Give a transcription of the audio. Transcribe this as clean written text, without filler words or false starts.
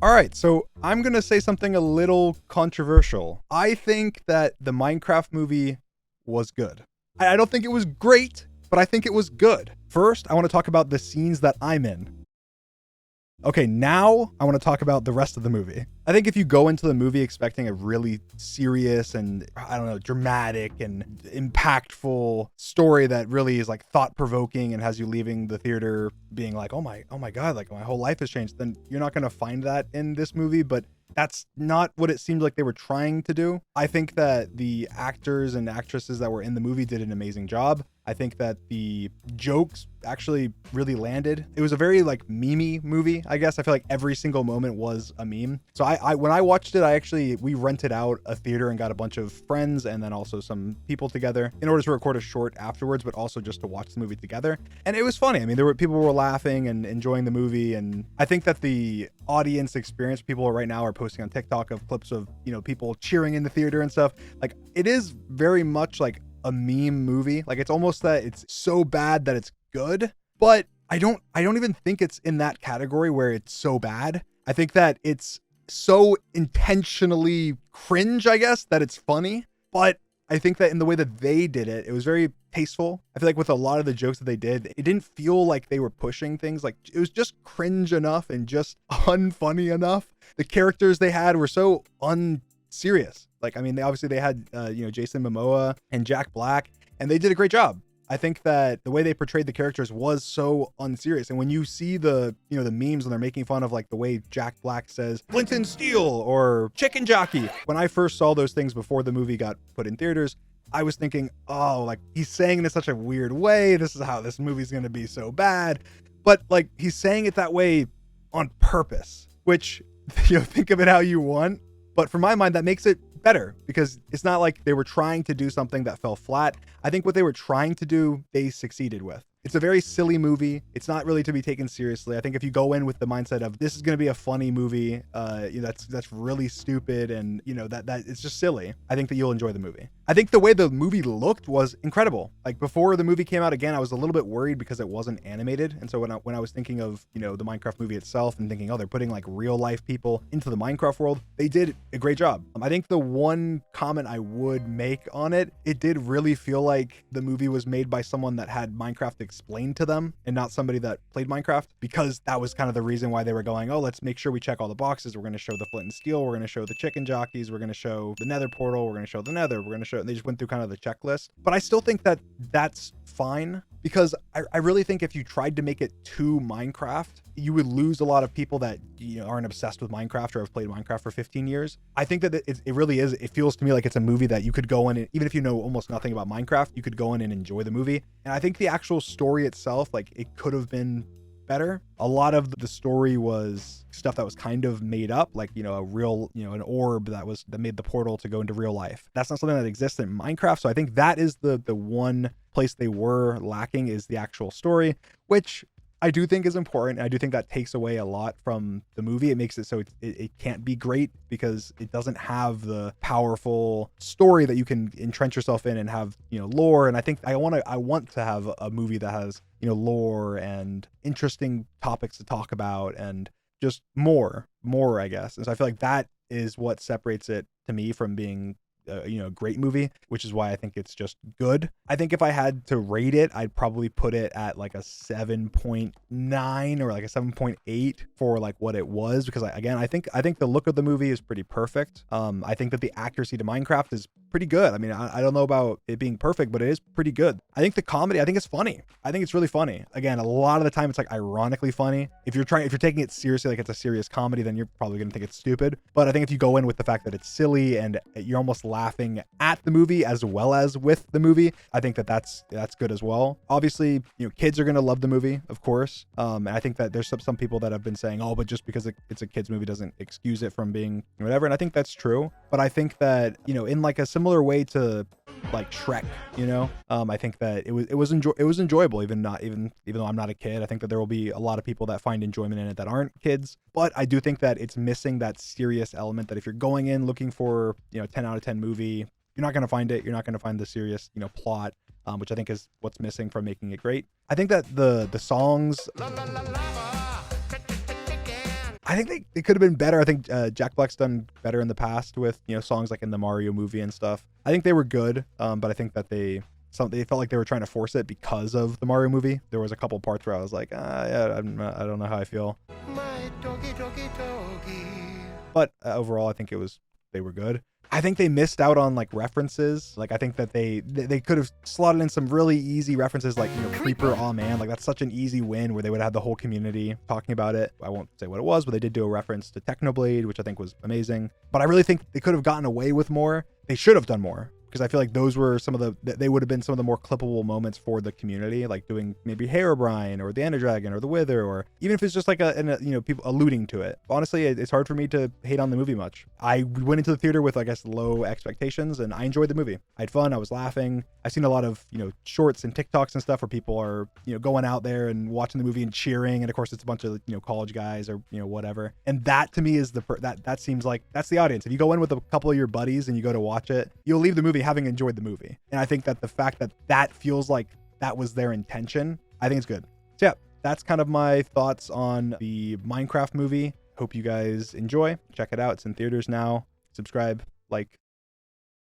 All right, so I'm going to say something a little controversial. I think that the Minecraft movie was good. I don't think it was great, but I think it was good. First, I want to talk about the scenes that I'm in. Okay, now I want to talk about the rest of the movie. I think if you go into the movie expecting a really serious and, I don't know, dramatic and impactful story that really is like thought-provoking and has you leaving the theater being like, oh my God, like my whole life has changed, then you're not going to find that in this movie. But that's not what it seemed like they were trying to do. I think that the actors and actresses that were in the movie did an amazing job. I think that the jokes actually really landed. It was a very like memey movie, I guess. I feel like every single moment was a meme. So I when I watched it, we rented out a theater and got a bunch of friends and then also some people together in order to record a short afterwards, but also just to watch the movie together. And it was funny. I mean, people were laughing and enjoying the movie. And I think that the audience experience, people right now are posting on TikTok of clips of, people cheering in the theater and stuff. Like, it is very much like a meme movie. Like, it's almost that it's so bad that it's good, but I don't even think it's in that category where it's so bad. I think that it's so intentionally cringe, I guess, that it's funny. But I think that in the way that they did it, it was very tasteful. I feel like with a lot of the jokes that they did, it didn't feel like they were pushing things. Like, it was just cringe enough and just unfunny enough. The characters they had were so unserious. Like, I mean, they had, Jason Momoa and Jack Black, and they did a great job. I think that the way they portrayed the characters was so unserious. And when you see the memes and they're making fun of like the way Jack Black says Flint and Steel or chicken jockey. When I first saw those things before the movie got put in theaters, I was thinking, oh, like he's saying it in such a weird way. This is how this movie's going to be so bad. But like he's saying it that way on purpose, which, think of it how you want. But for my mind, that makes it better because it's not like they were trying to do something that fell flat. I think what they were trying to do, they succeeded with. It's a very silly movie. It's not really to be taken seriously. I think if you go in with the mindset of this is going to be a funny movie, that's really stupid and that it's just silly, I think that you'll enjoy the movie. I think the way the movie looked was incredible. Like before the movie came out, again, I was a little bit worried because it wasn't animated. And so when I was thinking of, the Minecraft movie itself and thinking, oh, they're putting like real life people into the Minecraft world, they did a great job. I think the one comment I would make on it did really feel like the movie was made by someone that had Minecraft explained to them and not somebody that played Minecraft, because that was kind of the reason why they were going, oh, let's make sure we check all the boxes. We're going to show the flint and steel. We're going to show the chicken jockeys. We're going to show the nether portal. We're going to show the nether. We're going to show, and they just went through kind of the checklist. But I still think that that's fine, because I really think if you tried to make it too Minecraft, you would lose a lot of people that aren't obsessed with Minecraft or have played Minecraft for 15 years. I think that it really is. It feels to me like it's a movie that you could go in and, even if you know almost nothing about Minecraft, you could go in and enjoy the movie. And I think the actual story itself, like, it could have been better. A lot of the story was stuff that was kind of made up, like a real an orb that made the portal to go into real life. That's not something that exists in Minecraft. So I think that is the one place they were lacking, is the actual story, which I do think is important. I do think that takes away a lot from the movie. It makes it so it can't be great because it doesn't have the powerful story that you can entrench yourself in and have, lore. And I think I want to have a movie that has, lore and interesting topics to talk about and just more, I guess. And so I feel like that is what separates it to me from being a great movie, which is why I think it's just good. I think if I had to rate it, I'd probably put it at like a 7.9 or like a 7.8 for like what it was, because I think the look of the movie is pretty perfect. I think that the accuracy to Minecraft is pretty good. I mean, I don't know about it being perfect, but it is pretty good. I think the comedy, I think it's funny. I think it's really funny. Again, a lot of the time it's like ironically funny. If you're taking it seriously, like it's a serious comedy, then you're probably going to think it's stupid. But I think if you go in with the fact that it's silly and you're almost laughing at the movie as well as with the movie, I think that that's good as well. Obviously, kids are going to love the movie, of course. And I think that there's some people that have been saying, oh, but just because it's a kids movie doesn't excuse it from being whatever. And I think that's true. But I think that, in like a similar way to like Shrek, I think that it was enjoyable, even though I'm not a kid. I think that there will be a lot of people that find enjoyment in it that aren't kids, but I do think that it's missing that serious element that if you're going in looking for 10 out of 10 movie, you're not going to find it. You're not going to find the serious plot, which I think is what's missing from making it great. I think that the songs, I think they could have been better. I think Jack Black's done better in the past with, you know, songs like in the Mario movie and stuff. I think they were good, but I think that they felt like they were trying to force it because of the Mario movie. There was a couple parts where I was like, yeah, I don't know how I feel. My doggy, doggy, doggy. But overall, I think they were good. I think they missed out on like references. Like I think that they could have slotted in some really easy references, like, you know, Creeper, Aw Man. Like that's such an easy win where they would have had the whole community talking about it. I won't say what it was, but they did do a reference to Technoblade, which I think was amazing. But I really think they could have gotten away with more. They should have done more, because I feel like those were they would have been some of the more clippable moments for the community, like doing maybe Herobrine or the Ender Dragon or the Wither, or even if it's just like you know, people alluding to it. Honestly, it's hard for me to hate on the movie much. I went into the theater with, I guess, low expectations, and I enjoyed the movie. I had fun. I was laughing. I've seen a lot of, you know, shorts and TikToks and stuff where people are, you know, going out there and watching the movie and cheering, and of course it's a bunch of, you know, college guys or, you know, whatever. And that to me is that seems like that's the audience. If you go in with a couple of your buddies and you go to watch it, you'll leave the movie having enjoyed the movie. And I think that the fact that feels like that was their intention, I think it's good. So yeah, that's kind of my thoughts on the Minecraft movie. Hope you guys enjoy. Check it out. It's in theaters now. Subscribe, like,